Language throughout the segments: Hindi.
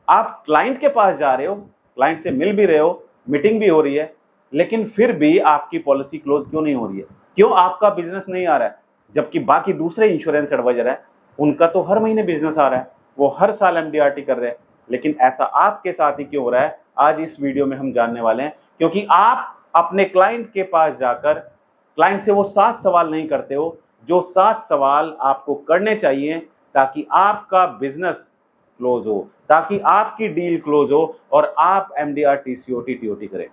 आप क्लाइंट के पास जा रहे हो, क्लाइंट से मिल भी रहे हो, मीटिंग भी हो रही है, लेकिन फिर भी आपकी पॉलिसी क्लोज क्यों नहीं हो रही है? क्यों आपका बिजनेस नहीं आ रहा है? जबकि बाकी दूसरे इंश्योरेंस एडवाइजर है, उनका तो हर महीने बिजनेस आ रहा है, वो हर साल एमडीआरटी कर रहे हैं, लेकिन ऐसा आपके साथ ही क्यों हो रहा है? आज इस वीडियो में हम जानने वाले हैं, क्योंकि आप अपने क्लाइंट के पास जाकर क्लाइंट से वो 7 सवाल नहीं करते हो, जो 7 सवाल आपको करने चाहिए ताकि आपका बिजनेस क्लोज हो, ताकि आपकी डील क्लोज हो और आप एमडीआरटी, सीओटी, टीओटी करें।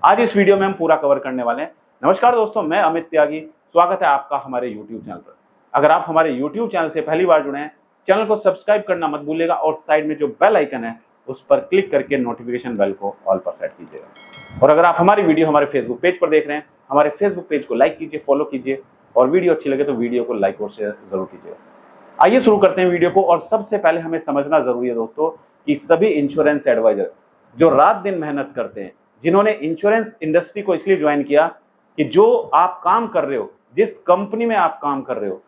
आज इस वीडियो में हम पूरा कवर करने वाले हैं। नमस्कार दोस्तों, मैं अमित त्यागी, स्वागत है आपका हमारे YouTube चैनल पर। अगर आप हमारे YouTube चैनल से पहली बार जुड़े हैं, चैनल को सब्सक्राइब करना मत भूलिएगा और साइड में जो बेल आइकन है उस पर क्लिक करके नोटिफिकेशन बेल को ऑल पर सेट कीजिएगा। और अगर आप हमारी वीडियो हमारे फेसबुक पेज पर देख रहे हैं, हमारे फेसबुक पेज को लाइक कीजिए, फॉलो कीजिए और वीडियो अच्छी लगे तो वीडियो को लाइक और शेयर जरूर कीजिएगा। आइए शुरू करते हैं वीडियो को। और सबसे पहले हमें समझना जरूरी है दोस्तों कि सभी इंश्योरेंस एडवाइजर जो रात दिन मेहनत करते हैं, जिन्होंने इंश्योरेंस इंडस्ट्री को इसलिए ज्वाइन किया कि जो आप काम कर रहे हो, जिस कंपनी में आप काम कर रहे हो,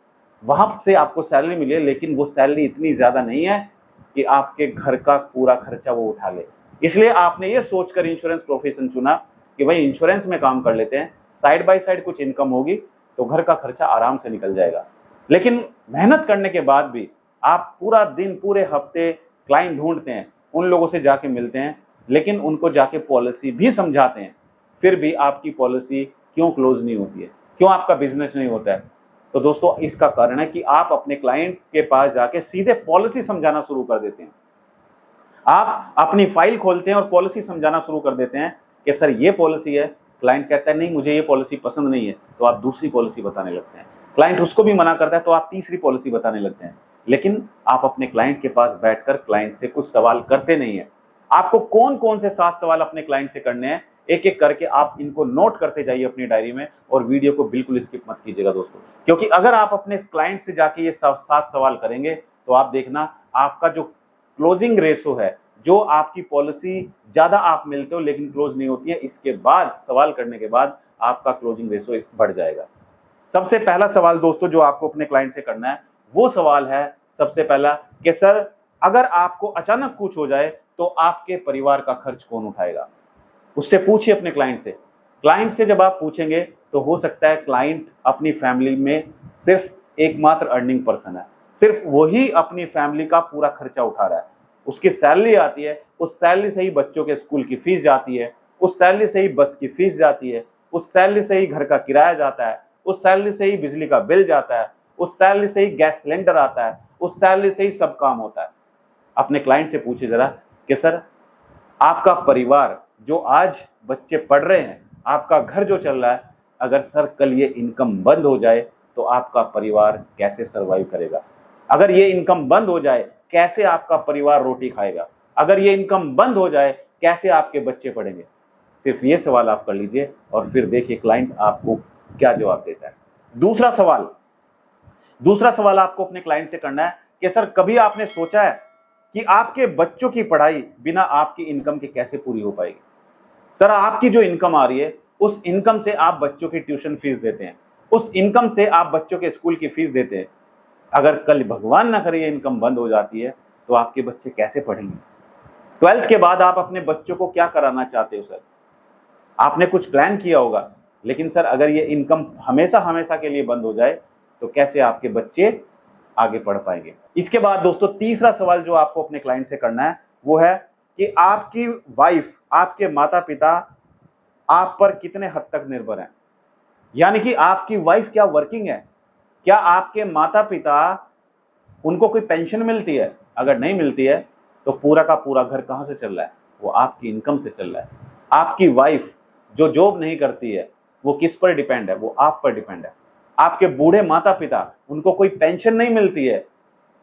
वहां से आपको सैलरी मिले, लेकिन वो सैलरी इतनी ज्यादा नहीं है कि आपके घर का पूरा खर्चा वो उठा ले। इसलिए आपने ये सोचकर इंश्योरेंस प्रोफेशन चुना कि भाई इंश्योरेंस में काम कर लेते हैं, साइड बाय साइड कुछ इनकम होगी तो घर का खर्चा आराम से निकल जाएगा। लेकिन मेहनत करने के बाद भी आप पूरा दिन, पूरे हफ्ते क्लाइंट ढूंढते हैं, उन लोगों से जाके मिलते हैं, लेकिन उनको जाके पॉलिसी भी समझाते हैं, फिर भी आपकी पॉलिसी क्यों क्लोज नहीं होती है? क्यों आपका बिजनेस नहीं होता है? तो दोस्तों इसका कारण है कि आप अपने क्लाइंट के पास जाके सीधे पॉलिसी समझाना शुरू कर देते हैं। आप अपनी फाइल खोलते हैं और पॉलिसी समझाना शुरू कर देते हैं कि सर ये पॉलिसी है। क्लाइंट कहता है नहीं, मुझे ये पॉलिसी पसंद नहीं है, तो आप दूसरी पॉलिसी बताने लगते हैं। क्लाइंट उसको भी मना करता है तो आप तीसरी पॉलिसी बताने लगते हैं। लेकिन आप अपने क्लाइंट के पास बैठकर क्लाइंट से कुछ सवाल करते नहीं है। आपको कौन कौन से 7 सवाल अपने क्लाइंट से करने हैं, एक एक करके आप इनको नोट करते जाइए अपनी डायरी में, और वीडियो को बिल्कुल स्किप मत कीजिएगा दोस्तों, क्योंकि अगर आप अपने क्लाइंट से जाके ये 7 सवाल करेंगे तो आप देखना आपका जो क्लोजिंग रेशो है, जो आपकी पॉलिसी ज्यादा आप मिलते हो लेकिन क्लोज नहीं होती है, इसके बाद सवाल करने के बाद आपका क्लोजिंग रेशो बढ़ जाएगा। सबसे पहला सवाल दोस्तों जो आपको अपने क्लाइंट से करना है, वो सवाल है सबसे पहला कि सर अगर आपको अचानक कुछ हो जाए तो आपके परिवार का खर्च कौन उठाएगा? उससे पूछिए अपने क्लाइंट से। क्लाइंट से जब आप पूछेंगे तो हो सकता है क्लाइंट अपनी फैमिली में सिर्फ एकमात्र अर्निंग पर्सन है, सिर्फ वही अपनी फैमिली का पूरा खर्चा उठा रहा है। उसकी सैलरी आती है, उस सैलरी से ही बच्चों के स्कूल की फीस जाती है, उस सैलरी से ही बस की फीस जाती है, उस सैलरी से ही घर का किराया जाता है, उस सैलरी से ही बिजली का बिल जाता है, उस सैलरी से ही गैस सिलेंडर आता है, उस सैलरी से ही सब काम होता है। अपने क्लाइंट से पूछिए जरा कि सर आपका परिवार, जो आज बच्चे पढ़ रहे हैं, आपका घर जो चल रहा है, अगर सर कल ये इनकम बंद हो जाए तो आपका परिवार कैसे सर्वाइव करेगा? अगर ये इनकम बंद हो जाए कैसे आपका परिवार रोटी खाएगा? अगर ये इनकम बंद हो जाए कैसे आपके बच्चे पढ़ेंगे? सिर्फ ये सवाल आप कर लीजिए और फिर देखिए क्लाइंट आपको क्या जवाब देता है। दूसरा सवाल आपको अपने क्लाइंट से करना है कि सर कभी आपने सोचा है कि आपके बच्चों की पढ़ाई बिना आपकी इनकम के कैसे पूरी हो पाएगी? सर आपकी जो इनकम आ रही है, उस इनकम से आप बच्चों की ट्यूशन फीस देते हैं, उस इनकम से आप बच्चों के स्कूल की फीस देते हैं। अगर कल भगवान ना करे ये इनकम बंद हो जाती है तो आपके बच्चे कैसे पढ़ेंगे? 12th के बाद आप अपने बच्चों को क्या कराना चाहते हो सर? आपने कुछ प्लान किया होगा, लेकिन सर अगर ये इनकम हमेशा हमेशा के लिए बंद हो जाए तो कैसे आपके बच्चे आगे पढ़ पाएंगे? इसके बाद दोस्तों तीसरा सवाल जो आपको अपने क्लाइंट से करना है वो है कि आपकी वाइफ, आपके माता पिता आप पर कितने हद तक निर्भर हैं? यानी कि आपकी वाइफ क्या वर्किंग है? क्या आपके माता पिता, उनको कोई पेंशन मिलती है? अगर नहीं मिलती है तो पूरा का पूरा घर कहां से चल रहा है? वो आपकी इनकम से चल रहा है। आपकी वाइफ जो जॉब नहीं करती है वो किस पर डिपेंड है? वो आप पर डिपेंड है। आपके बूढ़े माता पिता, उनको कोई पेंशन नहीं मिलती है,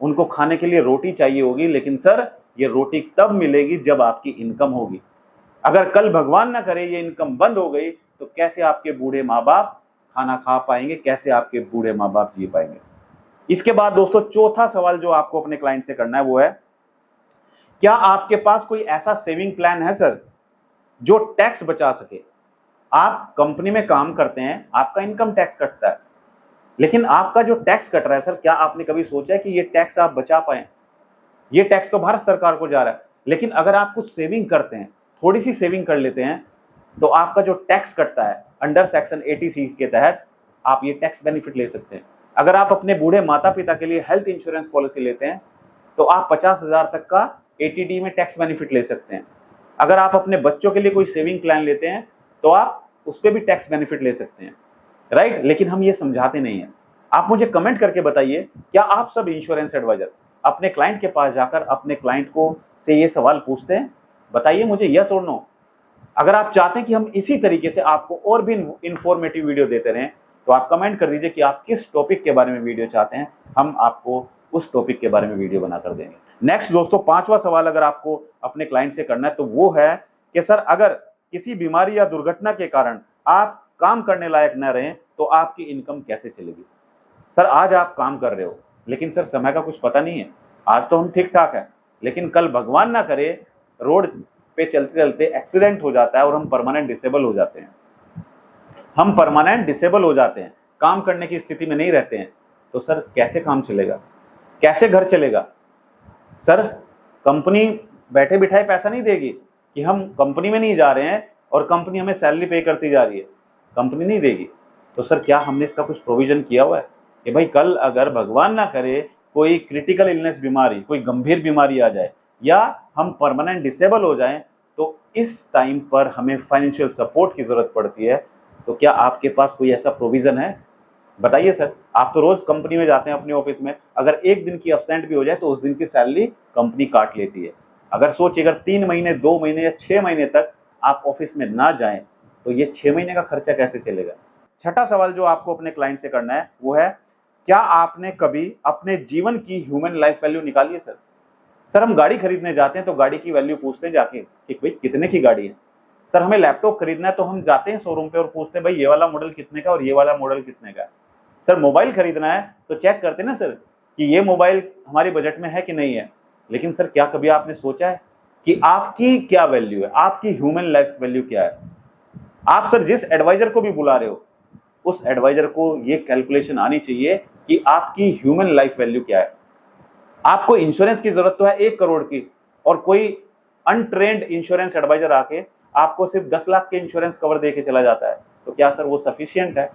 उनको खाने के लिए रोटी चाहिए होगी, लेकिन सर ये रोटी तब मिलेगी जब आपकी इनकम होगी। अगर कल भगवान ना करे ये इनकम बंद हो गई तो कैसे आपके बूढ़े माँ बाप खाना खा पाएंगे? कैसे आपके बूढ़े माँ बाप जी पाएंगे? इसके बाद दोस्तों चौथा सवाल जो आपको अपने क्लाइंट से करना है वो है, क्या आपके पास कोई ऐसा सेविंग प्लान है सर जो टैक्स बचा सके? आप कंपनी में काम करते हैं, आपका इनकम टैक्स कटता है, लेकिन आपका जो टैक्स कट रहा है सर, क्या आपने कभी सोचा है कि ये टैक्स आप बचा पाए? ये टैक्स तो भारत सरकार को जा रहा है। लेकिन अगर आप कुछ सेविंग करते हैं, थोड़ी सी सेविंग कर लेते हैं, तो आपका जो टैक्स कटता है अंडर सेक्शन 80C के तहत आप ये टैक्स बेनिफिट ले सकते हैं। अगर आप अपने बूढ़े माता पिता के लिए हेल्थ इंश्योरेंस पॉलिसी लेते हैं तो आप 50,000 तक का ATD में टैक्स बेनिफिट ले सकते हैं। अगर आप अपने बच्चों के लिए कोई सेविंग प्लान लेते हैं तो आप उस पर भी टैक्स बेनिफिट ले सकते हैं, राइट। लेकिन हम ये समझाते नहीं है। आप मुझे कमेंट करके बताइए, क्या आप सब इंश्योरेंस एडवाइजर अपने क्लाइंट के पास जाकर अपने क्लाइंट को से ये सवाल पूछते हैं? बताइए मुझे, यस और नो। अगर आप चाहते हैं कि हम इसी तरीके से आपको और भी इंफॉर्मेटिव वीडियो देते रहें तो आप कमेंट कर दीजिए कि आप किस टॉपिक के बारे में वीडियो चाहते हैं, हम आपको उस टॉपिक के बारे में वीडियो बनाकर देंगे। नेक्स्ट दोस्तों, 5वां सवाल अगर आपको अपने क्लाइंट से करना है तो वो है कि सर अगर किसी बीमारी या दुर्घटना के कारण आप काम करने लायक न रहें तो आपकी इनकम कैसे चलेगी? सर आज आप काम कर रहे हो लेकिन सर समय का कुछ पता नहीं है। आज तो हम ठीक ठाक है, लेकिन कल भगवान ना करे रोड पे चलते चलते एक्सीडेंट हो जाता है और हम परमानेंट डिसेबल हो जाते हैं। हम परमानेंट डिसेबल हो जाते हैं, काम करने की स्थिति में नहीं रहते हैं, तो सर कैसे काम चलेगा, कैसे घर चलेगा? सर कंपनी बैठे बिठाए पैसा नहीं देगी कि हम कंपनी में नहीं जा रहे हैं और कंपनी हमें सैलरी पे करती जा रही है, कंपनी नहीं देगी। तो सर क्या हमने इसका कुछ प्रोविजन किया हुआ है कि भाई कल अगर भगवान ना करे कोई क्रिटिकल इलनेस बीमारी, कोई गंभीर बीमारी आ जाए या हम परमानेंट डिसेबल हो जाएं तो इस टाइम पर हमें फाइनेंशियल सपोर्ट की जरूरत पड़ती है, तो क्या आपके पास कोई ऐसा प्रोविजन है? बताइए सर। आप तो रोज कंपनी में जाते हैं अपने ऑफिस में, अगर एक दिन की अब्सेंट भी हो जाए तो उस दिन की सैलरी कंपनी काट लेती है। अगर सोचिए अगर 3 महीने, 2 महीने या 6 महीने तक आप ऑफिस में ना जाएं तो ये 6 महीने का खर्चा कैसे चलेगा? छठा सवाल जो आपको अपने क्लाइंट से करना है वो है, क्या आपने कभी अपने जीवन की ह्यूमन लाइफ वैल्यू निकाली है? सर हम गाड़ी खरीदने जाते हैं तो गाड़ी की वैल्यू पूछते हैं जाके कि भाई कितने की गाड़ी है। सर हमें लैपटॉप खरीदना है तो हम जाते हैं शोरूम पे और पूछते हैं भाई ये वाला मॉडल कितने का और ये वाला मॉडल कितने का है। सर मोबाइल खरीदना है तो चेक करते हैं ना सर कि ये मोबाइल हमारे बजट में है कि नहीं है। लेकिन सर क्या कभी आपने सोचा है कि आपकी क्या वैल्यू है, आपकी ह्यूमन लाइफ वैल्यू क्या है? आप सर जिस एडवाइजर को भी बुला रहे हो उस एडवाइजर को ये कैलकुलेशन आनी चाहिए कि आपकी ह्यूमन लाइफ वैल्यू क्या है। आपको इंश्योरेंस की जरूरत तो है 1 करोड़ की और कोई अनट्रेंड इंश्योरेंस एडवाइजर आके आपको सिर्फ 10 लाख के इंश्योरेंस कवर देके चला जाता है, तो क्या सर वो सफिशिएंट है?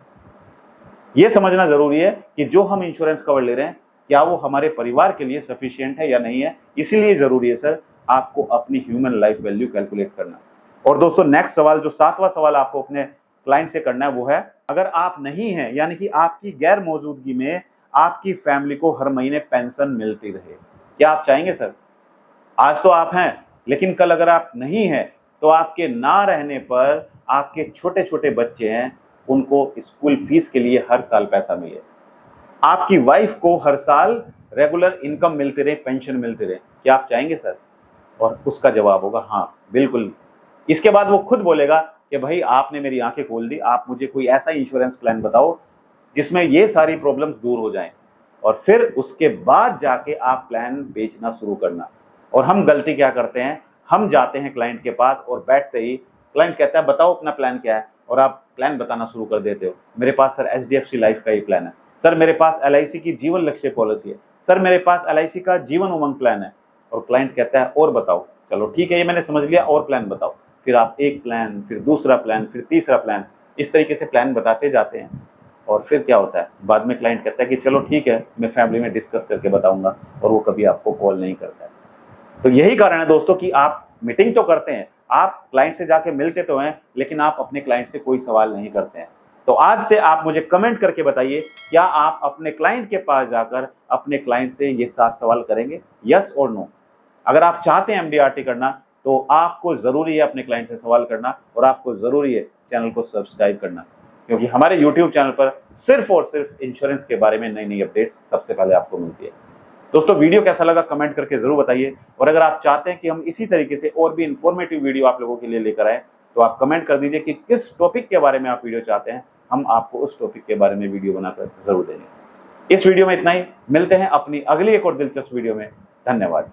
यह समझना जरूरी है कि जो हम इंश्योरेंस कवर ले रहे हैं क्या वो हमारे परिवार के लिए सफिशिएंट है या नहीं है। इसीलिए जरूरी है सर आपको अपनी ह्यूमन लाइफ वैल्यू कैलकुलेट करना। और दोस्तों नेक्स्ट सवाल, जो 7वां सवाल आपको अपने क्लाइंट से करना है वो है, अगर आप नहीं हैं यानी कि आपकी गैर मौजूदगी में आपकी फैमिली को हर महीने पेंशन मिलती रहे, क्या आप चाहेंगे? सर आज तो आप हैं लेकिन कल अगर आप नहीं हैं तो आपके ना रहने पर आपके छोटे छोटे बच्चे हैं उनको स्कूल फीस के लिए हर साल पैसा मिले, आपकी वाइफ को हर साल रेगुलर इनकम मिलती रहे, पेंशन मिलती रहे, क्या आप चाहेंगे सर? और उसका जवाब होगा हाँ बिल्कुल। इसके बाद वो खुद बोलेगा कि भाई आपने मेरी आंखें खोल दी, आप मुझे कोई ऐसा इंश्योरेंस प्लान बताओ जिसमें ये सारी प्रॉब्लम्स दूर हो जाएं, और फिर उसके बाद जाके आप प्लान बेचना शुरू करना। और हम गलती क्या करते हैं, हम जाते हैं क्लाइंट के पास और बैठते ही क्लाइंट कहता है बताओ अपना प्लान क्या है, और आप प्लान बताना शुरू कर देते हो। मेरे पास सर HDFC लाइफ का ही प्लान है, सर मेरे पास LIC की जीवन लक्ष्य पॉलिसी है, सर मेरे पास LIC का जीवन उमंग प्लान है। और क्लाइंट कहता है और बताओ, चलो ठीक है ये मैंने समझ लिया, और प्लान बताओ। फिर आप एक प्लान, फिर दूसरा प्लान, फिर तीसरा प्लान, इस तरीके से प्लान बताते जाते हैं। और फिर क्या होता है, बाद में क्लाइंट कहता है कि चलो ठीक है मैं फैमिली में डिस्कस करके बताऊंगा, और वो कभी आपको कॉल नहीं करता है। तो यही कारण है दोस्तों कि आप मीटिंग तो करते हैं, आप क्लाइंट से जाके मिलते तो हैं, लेकिन आप अपने क्लाइंट से कोई सवाल नहीं करते हैं। तो आज से आप मुझे कमेंट करके बताइए, क्या आप अपने क्लाइंट के पास जाकर अपने क्लाइंट से ये 7 सवाल करेंगे, यस और नो? अगर आप चाहते हैं MDRT करना तो आपको जरूरी है अपने क्लाइंट से सवाल करना, और आपको जरूरी है चैनल को सब्सक्राइब करना, क्योंकि हमारे YouTube चैनल पर सिर्फ और सिर्फ इंश्योरेंस के बारे में नई नई अपडेट्स सबसे पहले आपको मिलती है। दोस्तों वीडियो कैसा लगा कमेंट करके जरूर बताइए, और अगर आप चाहते हैं कि हम इसी तरीके से और भी इंफॉर्मेटिव वीडियो आप लोगों के लिए लेकर आए तो आप कमेंट कर दीजिए कि किस टॉपिक के बारे में आप वीडियो चाहते हैं, हम आपको उस टॉपिक के बारे में वीडियो बनाकर जरूर देंगे। इस वीडियो में इतना ही, मिलते हैं अपनी अगली एक और दिलचस्प वीडियो में। धन्यवाद।